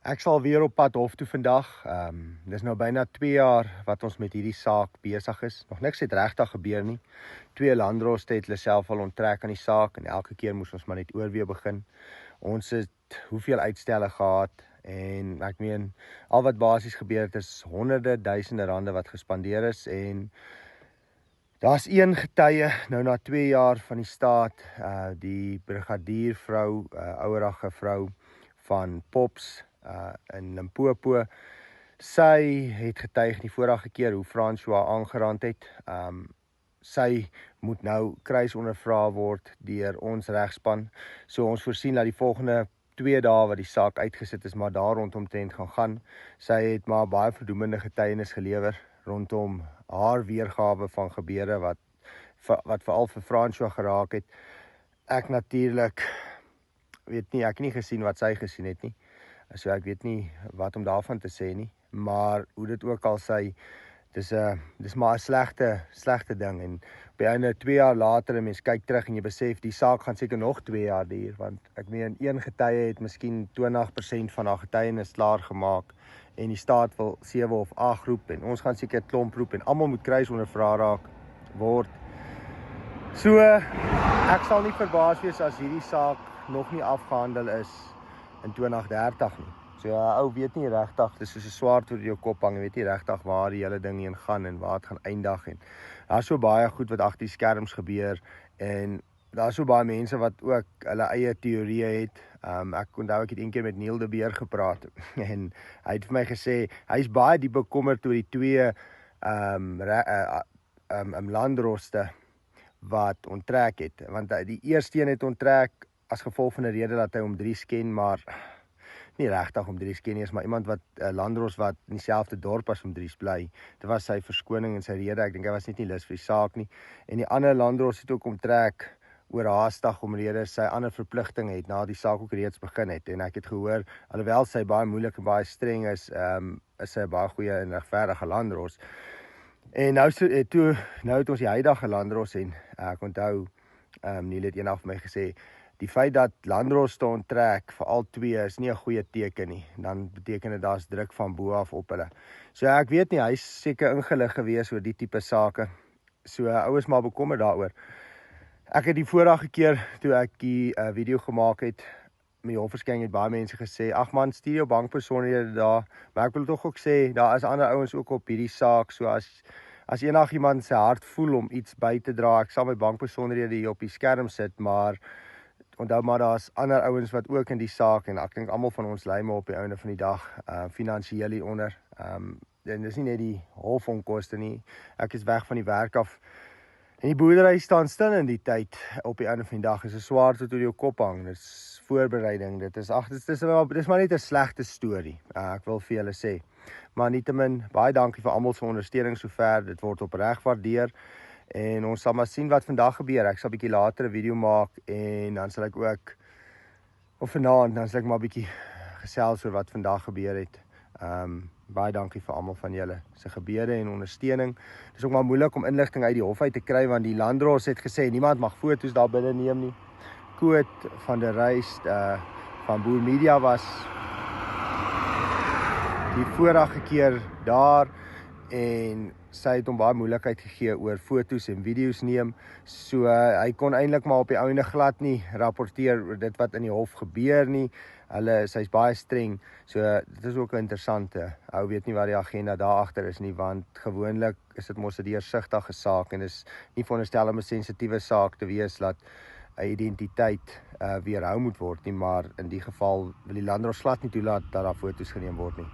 Ek sal weer op pad hof toe vandag. Dis nou byna 2 jaar wat ons met hierdie saak besig is. Nog niks het regtig gebeur nie. 2 landdroste het hulle self al onttrek aan die saak en elke keer moes ons maar net oorweeg begin. Ons het hoeveel uitstelle gehad en ek meen al wat basies gebeur het is honderde duisende rande wat gespandeer is en daar's een getuie nou na 2 jaar van die staat, die brigadiervrou, ouerige vrou van Pops in Limpopo. Sy het getuig die vorige keer hoe François aangerand het. Sy moet nou kruisondervra word deur ons regspan. So ons voorsien dat die volgende 2 dae wat die saak uitgesit is, maar daar rondomtrent gaan. Sy het maar baie verdoemende getuienis gelewer rondom haar weergawe van gebeure wat veral vir François geraak het. Ek natuurlik weet nie, ek het nie gesien wat sy gesien het nie. So ek weet nie wat om daarvan te sê nie, maar hoe dit ook al sy, dis maar 'n slegte ding en op die einde 2 jaar later en mens kyk terug en jy besef die saak gaan seker nog 2 jaar duur, want ek meen een getuie het miskien 20% van haar getuienis klaar gemaak en die staat wil 7 of 8 roep en ons gaan seker 'n klomp roep en almal moet kruisondervra raak word. So ek sal nie verbaas wees as hierdie saak nog nie afgehandel is in 2030 nie. So ou weet nie regtig, dis soos 'n swaard oor jou kop hang, weet nie regtig waar die hele ding heen gaan en waar dit gaan eindig en daar's so baie goed wat agter die skerms gebeur en daar's so baie mense wat ook hulle eie teorieë het. Ek onthou ek het eendag met Neil de Beer gepraat en hy het vir my gesê hy's baie diep bekommerd oor die 2 landdroste wat onttrek het, want die eerste een het onttrek as gevolg van 'n rede dat hy hom 3 sken, maar nie regtig om 3 sken nie, is maar iemand wat landdros wat in dieselfde dorp as hom 3 bly. Dit was sy verskoning en sy rede, ek dink hy was net nie lus vir die saak nie. En die ander landdros het ook onttrek oorhaastig omrede sy ander verpligtinge het na die saak ook reeds begin het. En ek het gehoor, alhoewel sy baie moeilik en baie streng is sy 'n baie goeie en regverdige landdros. En nou het ons die huidige landdros en ek onthou Neil het eendag vir my gesê die feit dat landdroste onttrek vir al 2 is nie 'n goeie teken nie. Dan beteken dit daar's druk van bo af op hulle. So ek weet nie, hy's seker ingelig gewees oor die tipe sake. So ouers maar bekommer daaroor. Ek het die vorige keer toe ek die video gemaak het, met die hofverskyning het baie mense gesê, ag man, stuur jou bankbesonderhede daar. Maar ek wil tog ook sê, daar is ander ouens ook op hierdie saak, so as enigiemand sy hart voel om iets by te dra, ek sal my bankbesonderhede hier op die skerm sit, maar onthou maar daar's ander ouens wat ook in die saak en ek dink almal van ons lê maar op die einde van die dag finansiëel hieronder. En dis nie net die hofonkoste nie. Ek is weg van die werk af. En die boerdery staan stil in die tyd op die einde van die dag. Dis 'n swaard wat oor jou kop hang. Dis voorbereiding. Dis maar net 'n slegte storie. Ek wil vir julle sê. Maar nietemin baie dankie vir almal se ondersteuning sover. Dit word opreg waardeer. En ons sal maar sien wat vandag gebeur. Ek sal 'n bietjie later 'n video maak en dan sal ek ook of vanaand dan sal ek maar 'n bietjie gesels oor wat vandag gebeur het. Baie dankie vir almal van julle se gebede en ondersteuning. Dit is ook maar moeilik om inligting uit die hof uit te kry want die landdros het gesê niemand mag foto's daar binne neem nie. Koot van der Reis van Boer Media was die vorige keer daar en sy het hom baie moeilikheid gegee oor foto's en video's neem. So hy kon eintlik maar op die einde glad nie rapporteer oor dit wat in die hof gebeur nie. Sy's baie streng. So dit is ook 'n interessante. Ou weet nie wat die agenda daar agter is nie, want gewoonlik is dit mos 'n deursigtige saak en is nie veronderstel om 'n sensitiewe saak te wees dat 'n identiteit weerhou moet word nie, maar in die geval wil die landdros glad nie toelaat dat daar foto's geneem word nie.